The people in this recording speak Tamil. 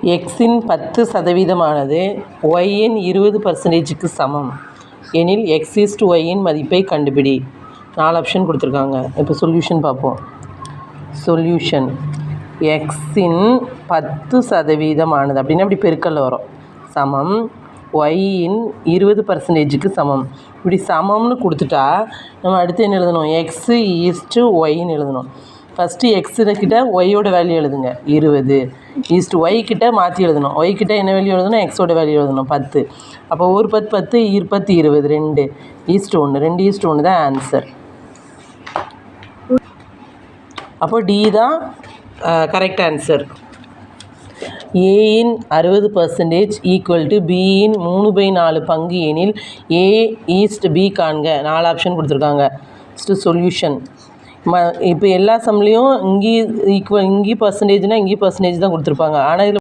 எக்ஸின் 10% ஒய்யின் 20%க்கு சமம் எனில் x/yயின் மதிப்பை கண்டுபிடி. 4 ஆப்ஷன் கொடுத்துருக்காங்க. இப்போ சொல்யூஷன் பார்ப்போம். சொல்யூஷன் எக்ஸின் 10% அப்படின்னா இப்படி பெருக்கல்ல வரும், சமம் ஒய்யின் 20%க்கு சமம். இப்படி சமம்னு கொடுத்துட்டா நம்ம அடுத்து என்ன எழுதணும்? x/ஒய்ன்னு எழுதணும். ஃபஸ்ட்டு எக்ஸுக்கிட்ட ஒய்யோட வேல்யூ எழுதுங்க 20 ஒய் கிட்ட மாற்றி எழுதணும். ஒய் கிட்ட என்ன வேல்யூ எழுதணும்? எக்ஸோட வேல்யூ எழுதணும் 10. அப்போ ஒரு 10 10 20 2:1 2:1 தான் ஆன்சர். அப்போ டி தான் கரெக்ட் ஆன்சர். ஏயின் 60% ஈக்குவல் டு பியின் 3/4 பங்கு எனில் A/B காண்க. 4 ஆப்ஷன் கொடுத்துருக்காங்க. ஃபஸ்ட்டு சொல்யூஷன் இப்போ எல்லா சம்லேயும் இங்கேயும் ஈக்குவல், இங்கேயும் பர்சன்டேஜ்னால் இங்கேயும் பர்சன்டேஜ் தான் கொடுத்துருப்பாங்க. ஆனால் இதில்